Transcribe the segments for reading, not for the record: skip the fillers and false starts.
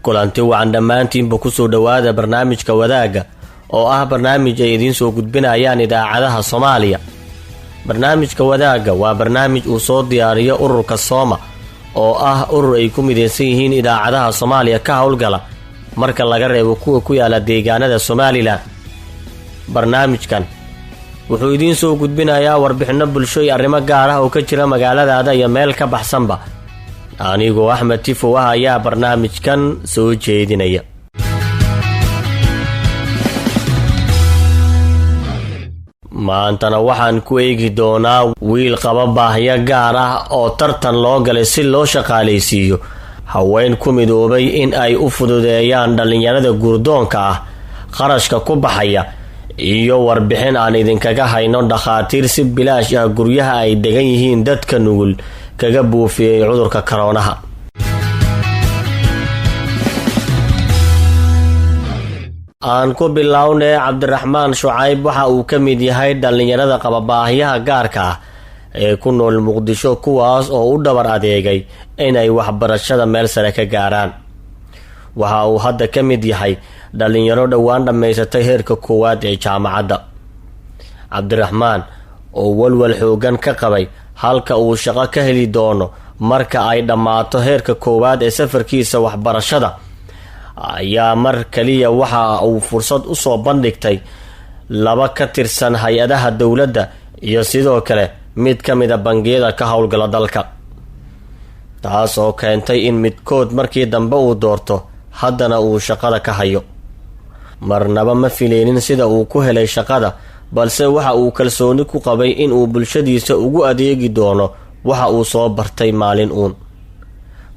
kulanti wacan dhammaantiinba kusoo dhowaada barnaamijka wadaaga oo ah barnaamij ay idiin soo gudbinayaan idaacadaha Soomaaliya. barnaamijka wadaaga waa barnaamij uu soo diyaariyo ururka Sooma oo ah urur ay ku mideysan yihiin idaacadaha Soomaaliya ka howlgala marka laga reebo kuwa ku yaala deegaanada Somaliland. barnaamijkan wuxuu idiin soo gudbinayaa warbixino bulsho iyo arrimo gaar ah oo ka jira magaaladaada iyo meel ka baxsanba. anigoo Axmed Tifo ayaa barnaamijkan soo jeedinaya. maantana waxaan ku eegi doonaa wiil qaba baahiyo gaar ah oo tartan loo galay si loo shaqaaleysiiyo haween ku midoobay in ay u fududeeyaan dhalinyarada gurdoonka ah qarashka ku baxaya iyo warbixin aan idinkaga hayno dhakhaatiir si bilaash ah guryaha ay degan yihiin dadka nugul kaga buufiyay cudurka corona. aan ku bilownay Cabdiraxmaan Shucayb waxa uu ka mid yahay dhalinyarada qaba baahiyaha gaarka ah ee ku nool Muqdisho kuwaas oo u dhabar adeegay inay waxbarashada meel sare ka gaaraan. waxa uu hadda ka mid yahay dhalinyaro dhawaan dhameysatay heerka koowaad ee jaamacadda. Cabdiraxmaan oo walwal xoogan ka qabay halka uu shaqo ka heli doono marka ay dhammaato heerka koowaad ee safarkiisa waxbarashada ayaa mar kaliya waxa uu fursad u soo bandhigtay laba ka tirsan hay-adaha dowladda iyo sidoo kale mid ka mid ah bangiyada ka howlgala dalka, taas oo keentay in midkood markii dambe uu doorto haddana uu shaqada ka hayo. marnaba ma fileynin sida uu ku helay shaqada, balse waxa uu kalsooni ku qabay in uu bulshadiisa ugu adeegi doono waxa uu soo bartay maalin uun.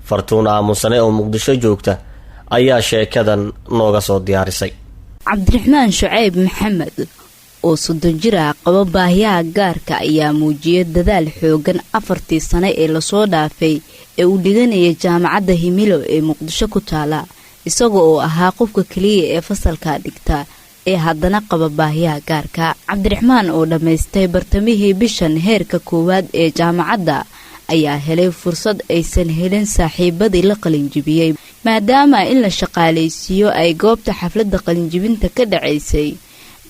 Fartuun Aamusane oo Muqdisho joogta ayaa sheekadan nooga soo diyaarisay. Cabdiraxmaan Shucayb Maxamed oo 30 jir ah qaba baahiyaha gaarka ayaa muujiyay dadaal xoogan 4 sano ee la soo dhaafay ee uu dhiganayay jaamacadda Himilo ee Muqdisho ku taala, isagoo oo ahaa qofka kaliya ee fasalka dhigta ee haddana qaba baahiyaha gaarka. Cabdiraxmaan oo dhameystay bartamihii bishan heerka koowaad ee jaamacadda ayaa helay fursad aysan helin saaxiibadii la qalinjibiyay, maadaama in la shaqaaleysiiyo ay goobta xafladda qalinjibinta ka dhacaysay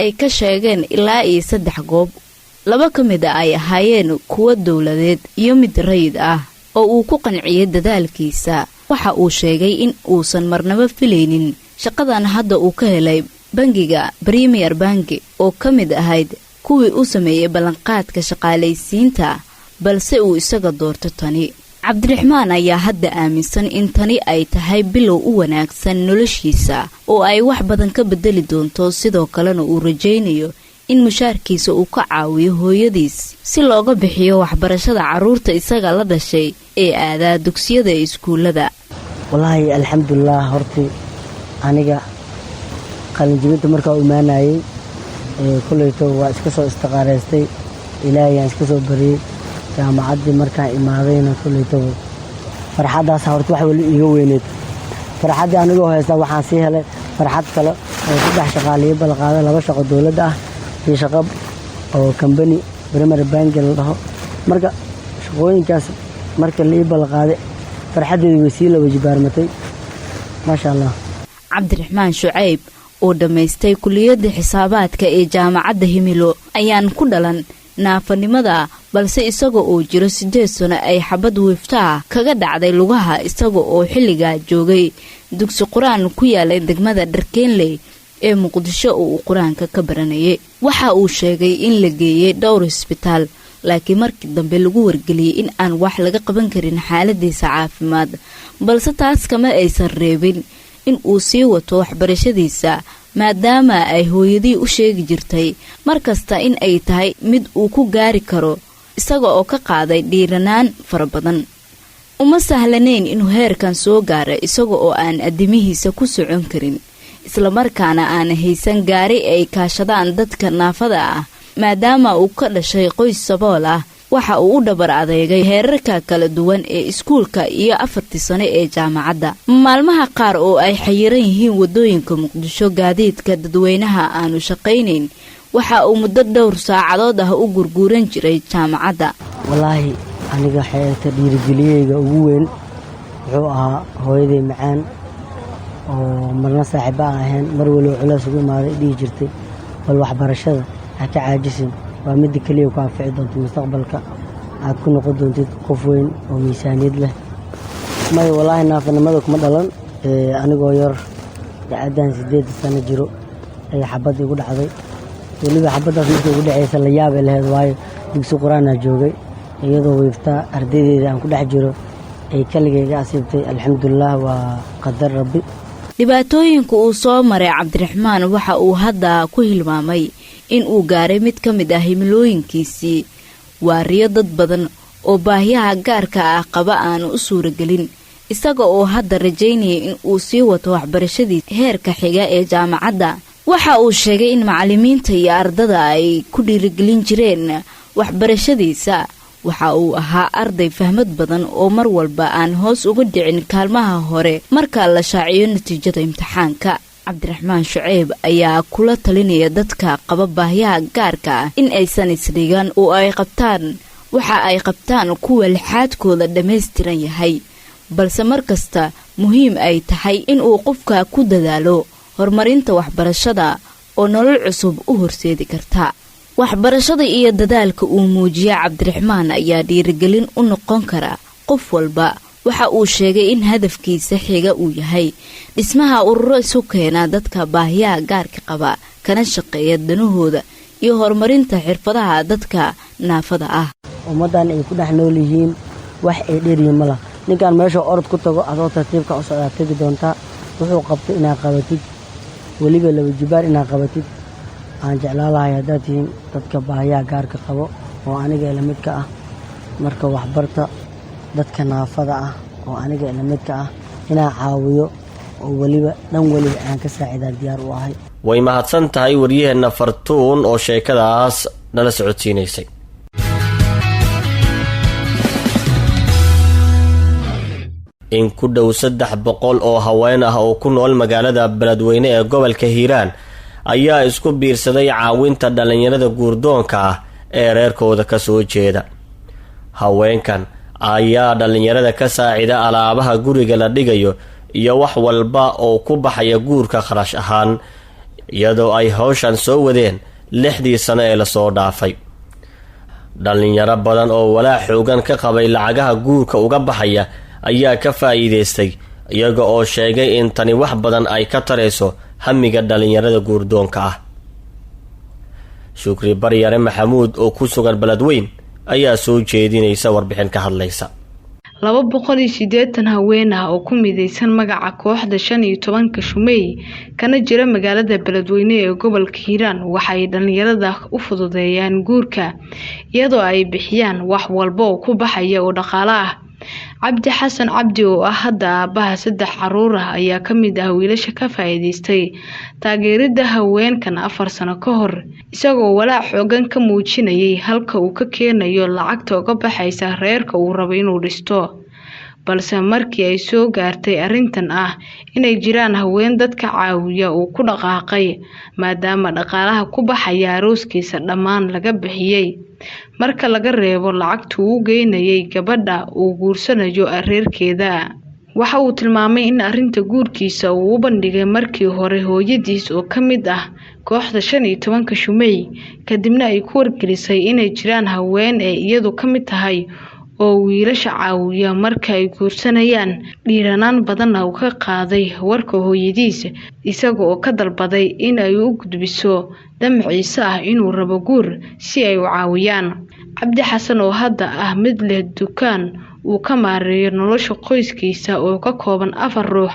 ay ka sheegeen ilaa 3 goob. 2 ka mid ah ay ahaayeen kuwa dowladeed iyo mid rayid ah oo uu ku qanciyay dadaalkiisa. waxa uu sheegay in uusan marnaba filaynin shaqadan hadda uu ka helay bangiga Premier Bank oo ka mid ahayd kuwii uu sameeyay ballanqaadka shaqaaleysiinta, balse uu isaga doorto tani. Cabdiraxmaan ayaa hadda aaminsan in tani ay tahay bilow u wanaagsan noloshiisa oo ay wax badan ka bedeli doonto, sidoo kalena uu rajaynayo in mushaarkiisa uu ka caawiyo hooyadiis si looga bixiyo waxbarashada caruurta isaga la dhashay ee aadaa dugsiyada iyo iskuulada. wallaahi alxamdulillah, horti aniga qalinjibinta markaa u imaanayay kuleyto waa iska soo istiqaareystay, ilaahay aan iska soo bariyay. jaamacaddii markaan imaadayna kuleyto farxaddaas horta wax wali iiga weyneed. farxaddii anigoo haysta waxaan sii helay farxad kale oo 3 shaqaaliye balqaaday, 2 shaqo dowladda ah iyo shaqo oo company Premier Bank la dhaho. marka shaqooyinkaas marka la ii balqaaday farxaddeedu way sii laba jibaarmatay, maasha Allah. Cabdiraxmaan Shucayb oo dhameystay kulliyadda xisaabaadka ee jaamacadda Himilo ayaan ku dhalan naafanimada, balse isaga oo jiro 8 sano ay xabad wiiftaa kaga dhacday lugaha isaga oo xilliga joogay dugsi quraan ku yaala degmada Dharkeenley ee Muqdisho oo uu quraanka ka baranayay. waxa uu sheegay in la geeyay dhowr isbitaal, laakiin markii dambe lagu wargeliyay in aan wax laga qaban karin xaaladiisa caafimaad, balse taas kama aysan reebin in uu sii wato waxbarashadiisa, maadaama ay hooyadii u sheegi jirtay markasta in ay tahay mid uu ku gaari karo, isaga oo ka qaaday dhiiranaan fara badan. uma sahlanayn inuu heerkan soo gaaro isaga oo aan adimihiisa ku socon karin, isla markaana aan haysan gaari ay kaashadaan dadka naafada ah, maadaama uu ka dhashay qoys sabool ah. waxa uu u dhabar adeegay heerarka kala duwan ee iskuulka iyo 4 sano ee jaamacadda. maalmaha qaar oo ay xayiran yihiin wadooyinka Muqdisho gaadiidka dadweynaha aanu shaqaynayn, waxa uu muddo dhowr saacadood ah u gurguuran jiray jaamacadda. wallaahi aniga xeerta dhiirigeliyeyga ugu weyn wuxuu ahaa hooyaday macaan oo marna saaxiibo aan ahayn mar waliba culays ugu imaaday dhihi jirtay bal waxbarashada ha ka caajisin waa midda keliya ku anfici doonta mustaqbalka aad ku noqon doontid qof weyn oo miisaaniyad leh may walaahi naafanimada kuma dhalan anigoo yar da'adan 8 sano jiro ay xabad igu dhacday waliba xabadaas markii ugu dhacaysa la yaabay lahayd waayo dugsi quraana joogay iyadoo weefta ardaydeeda aan ku dhex jiro ay kaligayga asiibtay alxamdulilah waa qadar rabbi dhibaatooyinka uu soo maray Cabdiraxmaan waxa uu hadda ku hilmaamay in uu gaaray mid ka mid ah himilooyinkiisii waa riyo dad badan oo baahiyaha gaarka ah qaba aan u suuragelin isaga oo hadda rajaynaya in uu sii wato waxbarashadiisa heerka xiga ee jaamacadda waxa uu sheegay in macallimiinta iyo ardada ay ku dhiirigelin jireen waxbarashadiisa waxa uu ahaa arday fahmad badan oo mar walba aan hoos uga dhicin kaalmaha hore marka la shaaciyo natiijada imtixaanka Cabdiraxmaan Shucayb ayaa kula talinaya dadka qaba baahiyaha gaarka ah in aysan isdhigan oo ay qabtaan waxa ay qabtaan kuwa lixaadkooda dhameystiran yahay balse markasta muhiim ay tahay in uu qofka ku dadaalo horumarinta waxbarashada oo nolol cusub u horseedi karta waxbarashada iyo dadaalka uu muujiyo Cabdiraxmaan ayaa dhiirigelin u noqon kara qof walba waxa uu sheegay in hadafkiisa xiga uu yahay dhismaha ururo isu keena dadka baahiyaha gaarka qaba kana shaqeeya danahooda iyo horumarinta xirfadaha dadka naafada ah ummadan ay ku dhex nool yihiin wax ay dheeriyo mala ninkan meesha orod ku tago adoo tartiibka u socdaa tagi doonta wuxuu qabtay inaad qabatid waliba laba jibaar inaad qabatid aan jeclaalahay haddaad tihiin dadka baahiyaha gaarka qabo oo aniga ila midka ah marka waxbarta dadka naafada ah oo aniga ila midka ah inaan caawiyo oo waliba dhan waliba aan ka saacidaa diyaar u ahay way mahadsan tahay waryaheena Fartuun oo sheekadaas nala socodsiinaysay in ku dhow 300 oo haween ah oo ku nool magaalada Beledweyne ee gobolka Hiiraan ayaa isku biirsaday caawinta dhalinyarada guurdoonka ah ee reerkooda ka soo jeeda haweenkan ayaa dhalinyarada ka saacida alaabaha guriga la dhigayo iyo wax walba oo ku baxaya guurka kharash ahaan iyadoo ay hawshan soo wadeen 6 sano ee la soo dhaafay dhalinyaro badan oo walaac xoogan ka qabay lacagaha guurka uga baxaya ayaa ka faa'iideystay iyaga oo sheegay in tani wax badan ay ka tarayso hamiga dhalinyarada guurdoonka ah Shukri Baryare Maxamuud oo ku sugan Beledweyne ayaa soo jeedinaysa warbixin ka hadlaysa 280 haween ah oo ku midaysan magaca kooxda 15 Shumey kana jira magaalada Beledweyne ee gobolka Hiiraan waxay dhalinyarada u fududeeyaan guurka iyadoo ay bixiyaan wax walba oo ku baxaya oo dhaqaale ah Cabdi Xasan Cabdi oo ah hadda aabaha 3 caruur ah ayaa ka mid ah wiilasha ka faa'iideystay taageerada haweenkan 4 sano ka hor isagoo walaac xoogan ka muujinayay halka uu ka keenayo lacagta uga baxaysa reerka uu rabo inuu dhisto balse markii ay soo gaartay arintan ah inay jiraan haween dadka caawiya uu ku dhaqaaqay maadaama dhaqaalaha ku baxaya arooskiisa dhammaan laga bixiyay marka laga reebo lacagta uu geynayay gabadha uu guursanayo reerkeeda waxa uu tilmaamay in arinta guurkiisa uu u bandhigay markii hore hooyadiis oo ka mid ah kooxda 15 Shumey kadibna ay ku wargelisay inay jiraan haween ee iyadu ka mid tahay oo wiilasha caawiya marka ay guursanayaan dhiiranaan badan oo ka qaaday warka hooyadiis isaga oo ka dalbaday in ay u gudbiso damciisa ah inuu rabo guur si ay u caawiyaan Cabdi Xasan oo hadda ah mid leh dukaan uu ka maareeyo nolosha qoyskiisa oo ka kooban 4 ruux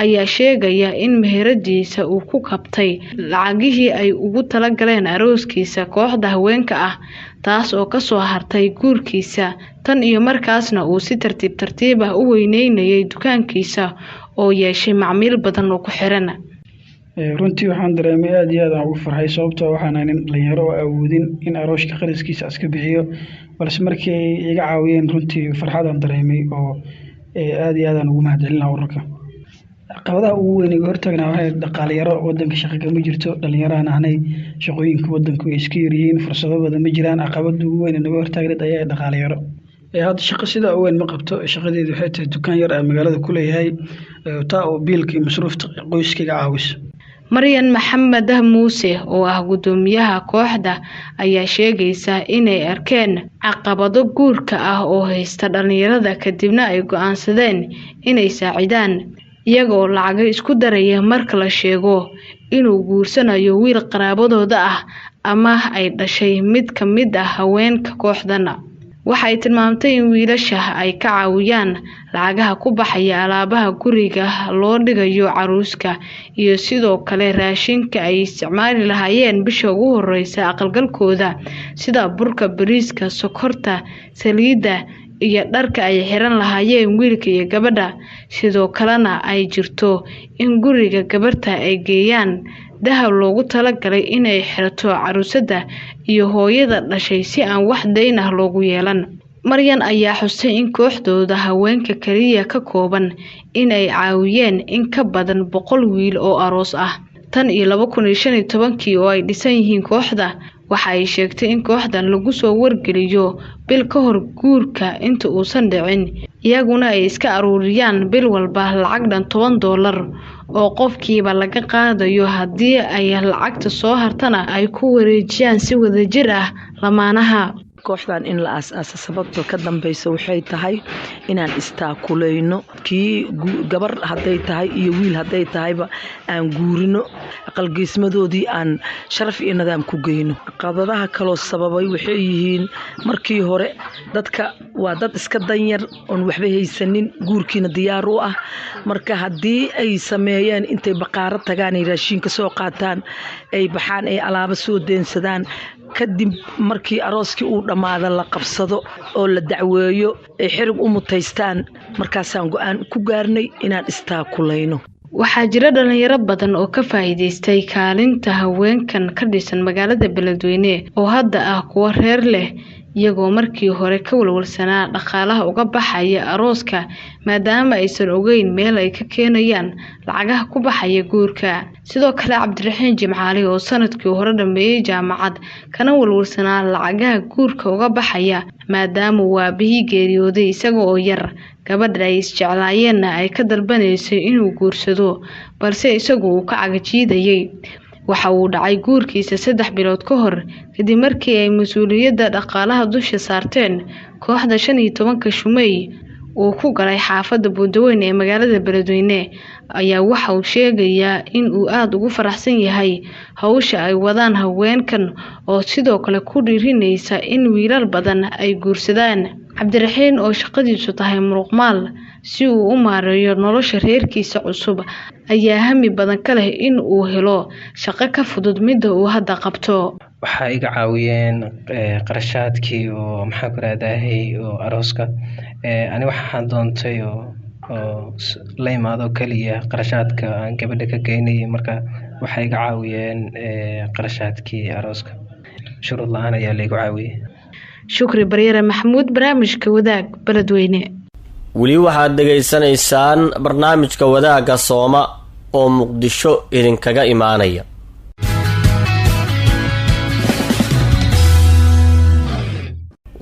ayaa sheegaya in meheradiisa uu ku kabtay lacagihii ay ugu tala galeen arooskiisa kooxda haweenka ah taas oo ka soo hartay guurkiisa tan iyo markaasna uu si tartiib ah u weyneynayay dukaankiisa oo yeeshay macmiil badan oo ku xiran runtii waxaan dareemay aad iyo aad ugu farxay sababtoo waxaan ahayn dhalinyaro oo awoodin in arooska qariskiisa iska bixiyo balse markii ay iga caawiyeen runtii farxadaan dareemay oo aad iyo aad ugu mahadcelinaa ururka caqabadaha ugu weyn ee hortaagnaa waxay dhaqaale yaro wadanka shaqo kama jirto dhalinyarada ahnay shaqooyinka wadanku ay iska yaryihiin fursado badan ma jiraan caqabada ugu weyn ee naga hortaagneed ayaa dhaqaale yaro hadda shaqo sidaa weyn ma qabto, shaqadeedu waxay tahay dukaan yar magaalada ku leeyahay taa oo biilka iyo masruufta qoyskayga caawiso. Maryan Maxamed Muuse oo ah gudoomiyaha kooxda ayaa sheegaysa inay arkeen caqabado guurka ah oo haysta dhalinyarada kadibna ay go'aansadeen inay saacidaan iyagoo lacag isku daraya marka la sheego inuu guursanayo wiil qaraabadooda ah ama ay dhashay mid ka mid ah haweenka kooxdana. Waxay tilmaamtay in wiilasha ay ka caawiyaan lacagaha ku baxaya alaabaha guriga loo dhigayo caruuska iyo sidoo kale raashinka ay isticmaali lahaayeen bisha ugu horeysa aqalgalkooda sida burka, bariiska, sokorta, saliidda iyo dharka ay xiran lahaayeen wiilka iyo gabadha. Sidoo kalena ay jirto in guriga gabarta ay geeyaan dahab loogu talagalay inay xirato caruusada iyo hooyada dhashay si aan wax dayn ah loogu yeelan. Maryan ayaa xusay in kooxdooda haweenka kaliya ka kooban inay caawiyeen in ka badan 100 wiil oo aroos ah tan iyo 2015 oo ay dhisan yihiin kooxda. Waxa ay sheegtay in kooxdan lagu soo wargeliyo bil ka hor guurka inta uusan dhicin, iyaguna ay iska aruuriyaan bil walba lacag dhan $10 oo qofkiiba laga qaadayo. Haddii ay lacagta soo hartana ay ku wareejiyaan si wadajir ah lamaanaha. kooxdan in la aasaasa sababta ka dambaysa waxay tahay inaan istaakulayno kii gabar haday tahay iyo wiil haday tahayba aan guurino aqalgeysmadoodii aan sharaf iyo nidaam ku geyno. caqabadaha kale sababay waxay yihiin markii hore dadka waa dad iska danyar oon waxba haysanin, guurkiina diyaar u ah. marka haddii ay sameeyeen intay baqaaro tagaan ay raashinka soo qaataan ay baxaan ay alaabo soo deensadaan kadib markii arooskii uu dhamaado la qabsado oo la dacweeyo ay xirig u mutaystaan, markaasaan go'aan ku gaarnay inaan istaakulayno. Waxaa jira dhalinyaro badan oo ka faa'iideystay kaalinta haweenkan ka dhisan magaalada Beledweyne oo hadda ah kuwa reer leh, iyagoo markii hore ka walwalsanaa dhaqaalaha uga baxaya arooska maadaama aysan ogeyn meel ay ka keenayaan lacagaha ku baxaya guurka. Sidoo kale Cabdiraxiin Jimcaali oo sanadkii hore dhameeyay jaamacad kana walwalsanaa lacagaha guurka uga baxaya maadaama waabihii geeriyooday isaga oo yar, gabadha ay isjeclaayeenna ay ka dalbanaysay inuu guursado balse isagu uu ka cagajiidayay. Waxa uu dhacay guurkiisa 3 bilood ka hor kadib markii ay mas'uuliyadda dhaqaalaha dusha saarteen kooxda 15 Shumey oo ku galay xaafadda Buundaweyne ee magaalada Beledweyne. Ayaa waxa uu sheegayaa in uu aad ugu faraxsan yahay hawsha ay wadaan haweenkan oo sidoo kale ku dhiirinaysa in wiilal badan ay guursadaan. Cabdiraxiin oo shaqadiisu tahay muruqmaal si uu u maareeyo nolosha reerkiisa cusub ayaa hami badan ka leh in uu helo shaqo ka fudud midda uu hadda qabto. Waxa iga caawiyeen qarashaadkii oo maxaa ku raadahay oo arooska ani waxaan doontay oo la imaado kaliya qarashaadka aan gabadha ka geynay. marka waxa iga caawiyeen qarashaadkii arooska shuruud la'aan ayaa la iga caawiyay. Shukri Baryere Maxamuud, barnaamijka Wadaag, Beledweyne. weli waxaad dhegaysanaysaan barnaamijka Wadaagga Sooma oo Muqdisho idinkaga imaanaya.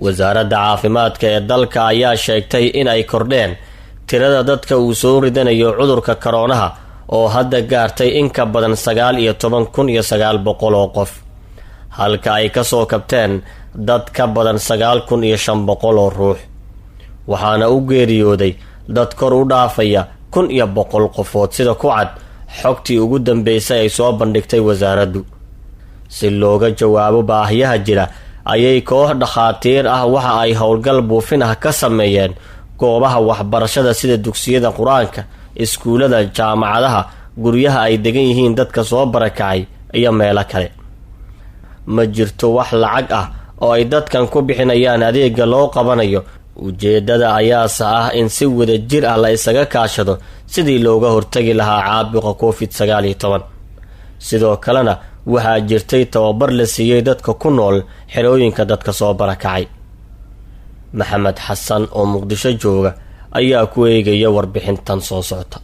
wasaaradda caafimaadka ee dalka ayaa sheegtay in ay kordheen tirada dadka uu soo ridanayo cudurka koroonaha oo hadda gaartay in ka badan 19,900 oo qof, halka ay ka soo kabteen dad ka badan 9,500 oo ruux. waxaana u geeriyooday dad kor u dhaafaya 1,100 qofood sida ku cad xogtii ugu dambeysay ay soo bandhigtay wasaaraddu. si looga jawaabo baahiyaha jira ayay koox dhakhaatiir ah waxa ay howlgal buufin ah ka sameeyeen goobaha waxbarashada sida dugsiyada qur-aanka, iskuulada, jaamacadaha, guryaha ay degan yihiin dadka soo barakacay iyo meelo kale. ma jirto wax lacag ah oo ay dadkan ku bixinayaan adeega loo qabanayo. ujeedada ayaase ah in si wada jir ah la isaga kaashado sidii looga hortagi lahaa caabuqa COVID-19. sidoo kalena waxaa jirtay tababar la siiyey dadka ku nool xerooyinka dadka soo barakacay. Maxamed Xasan oo Muqdisho jooga ayaa ku eegaya warbixintan soo socota.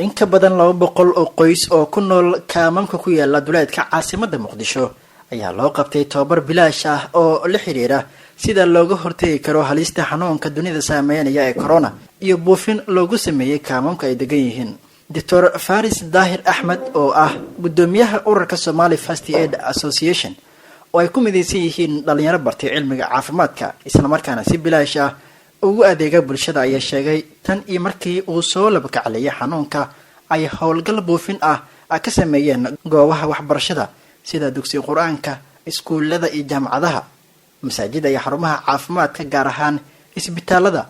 in ka badan 200 oo qoys oo ku nool kaamamka ku yaala duleedka caasimadda Muqdisho ayaa loo qabtay tababar bilaash ah oo la xiriira sida looga hortegi karo halista xanuunka dunida saameynaya ee corona iyo buufin loogu sameeyey kaamamka ay degan yihiin. Dr. Faris Daahir Axmed oo ah gudoomiyaha ururka Somali First Aid Association oo ay ku midaysan yihiin dhalinyaro bartay cilmiga caafimaadka isla markaana si bilaash ah ugu adeega bulshada ayaa sheegay tan iyo markii uu soo labakacleeyay xanuunka ay howlgal buufin ah ka sameeyeen goobaha waxbarashada sida dugsiga quraanka, iskuulada iyo jaamacadaha, masaajida iyo xarumaha caafimaadka gaar ahaan isbitaalada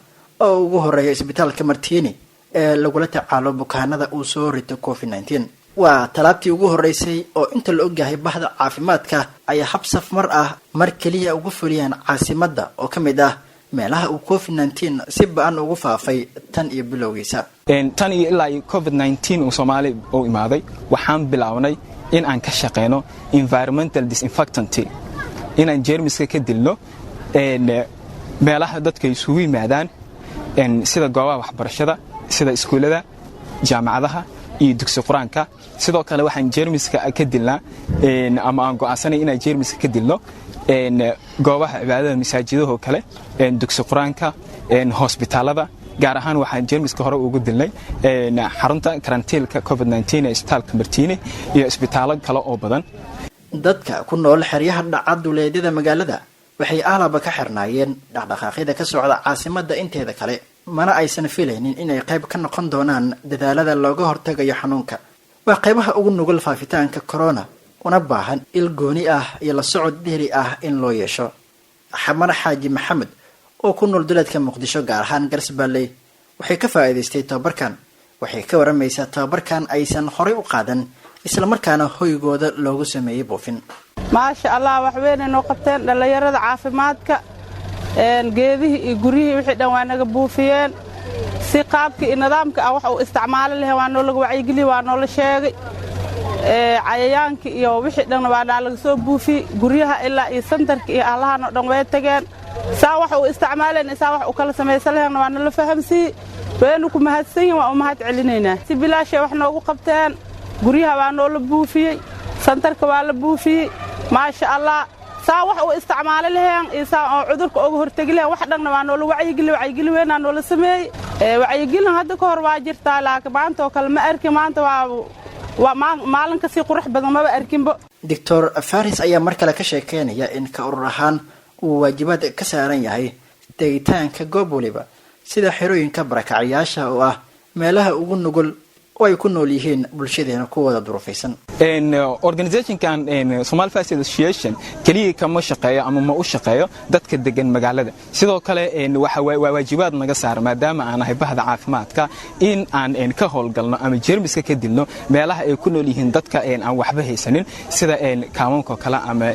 oo ugu horeeya isbitaalka Martini ee lagula tacaalo bukaanada uu soo rito COVID-19. waa talaabtii ugu horeysay oo inta la ogyahay bahda caafimaadka ay hab safmar ah mar kaliya ugu fuliyaan caasimadda oo kamid ah meelaha uu COVID-19 si ba'an ugu faafay tan iyo bilowgiisa. tan iyo ilaa COVID-19 uu Soomaali u imaaday waxaan bilaabnay in aan ka shaqeyno environmental disinfectant inaan jeermiska ka dilno meelaha dadka isugu yimaadaan sida goobaha waxbarashada sida iskuulada, jaamacadaha iyo dugsi quraanka. sidoo kale waxaan jeermiska ka dilnaa ama aan go'aansanay inaan jeermiska ka dilno goobaha cibaadada masaajidada kale, dugsi quraanka, hospitaalada. gaar ahaan waxaan jeermiska hore ugu dilnay xarunta karantiilka COVID-19 ee isbitaalka Martini iyo isbitaalo kale oo badan. dadka ku nool xeryaha dhaca duleedyada magaalada waxay aalaba ka xirnaayeen dhaqdhaqaaqyada ka socda caasimadda inteeda kale, mana aysan filaynin inay qayb ka noqon doonaan dadaalada looga hortagayo xanuunka. waa qaybaha ugu nugul faafitaanka corona una baahan il gooni ah iyo la socod dheeri ah in loo yeesho. Xamar Xaaji Maxamed oo ku nool duleedka Muqdisho gaar ahaan Garsbaalley waxay ka faa'iidaystay tababarkan. waxay ka waramaysaa tababarkan aysan horey u qaadan isla markaana hoygooda loogu sameeyay buufin. maasha Allah wax weyn inoo qabteen dhalinyarada caafimaadka geedihii iyo guriyihii wixii dhan waa naga buufiyeen si qaabkii iyo nidaamka ah wax uu isticmaalo leh waa noo laga wacyigeliyo waa noo la sheegay cayayaanka iyo wixii dhan waa laga soo buufiyay guryaha ilaa iyo santarka iyo allahan oo dhan way tageen saa wax uu isticmaaleen saa wax uu kala sameeyay lehna waa nala fahamsi weenu ku mahadsan waa u mahad celinaynaa si bilaash wax noogu qabteen guryaha waa noo la buufiyay santarka waa la buufiyay maasha Allah saa wax uu isticmaalo leheen isaa oo cudurka uga hortagi leh wax dhanna waa noo la wacyigeli weena noo la sameeyay wacyigelin hadda ka hor waa jirtaa laakiin maanta oo kale ma arkin maanta waa maalin ka sii qurux badan maba arkinba. Dr. Faris ayaa mar kale ka sheekeynaya in ka urur ahaan uu waajibaad ka saaran yahay deegitaanka goob waliba sida xerooyinka barakacayaasha oo ah meelaha ugu nugul oo ay ku nool yihiin bulshadeena kuwada duruufaysan. organizationkan Somali First Association kaliya kama shaqeeyo ama ma u shaqeeyo dadka degan magaalada. sidoo kale waxa waajibaad naga saaran maadaama aan ahay bahda caafimaadka in aan ka howlgalno ama jeermiska ka dilno meelaha ay ku nool yihiin dadka aan waxba haysanin sida kaamamka kale ama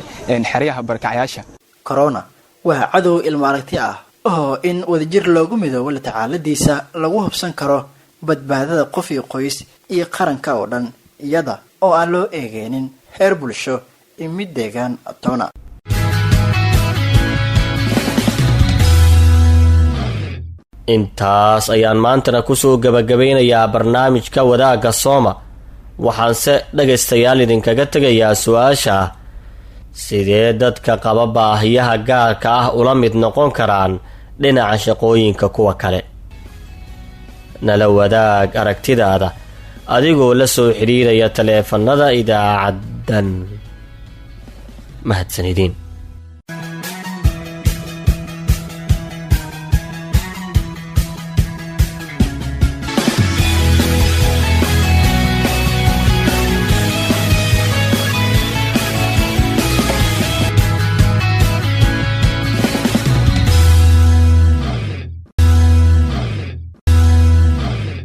xeryaha barakacayaasha. corona waa cadow ilmo aragti ah oo in wadajir loogu midoobo la tacaaladiisa lagu hubsan karo badbaadada qof iyo qoys iyo qaranka oo dhan iyada oo aan loo eegeenin heer bulsho iyo mid deegaan toona. intaas ayaan maantana kusoo gabagabeynayaa barnaamijka wadaagga Sooma. waxaanse dhagaystayaal idinkaga tegayaa su-aasha sidee dadka qaba baahiyaha gaarka ah ula mid noqon karaan dhinaca shaqooyinka kuwa kale. nala wadaag aragtidaada adigoo la soo xiriiraya taleefanada idaacadan. mahadsanidin.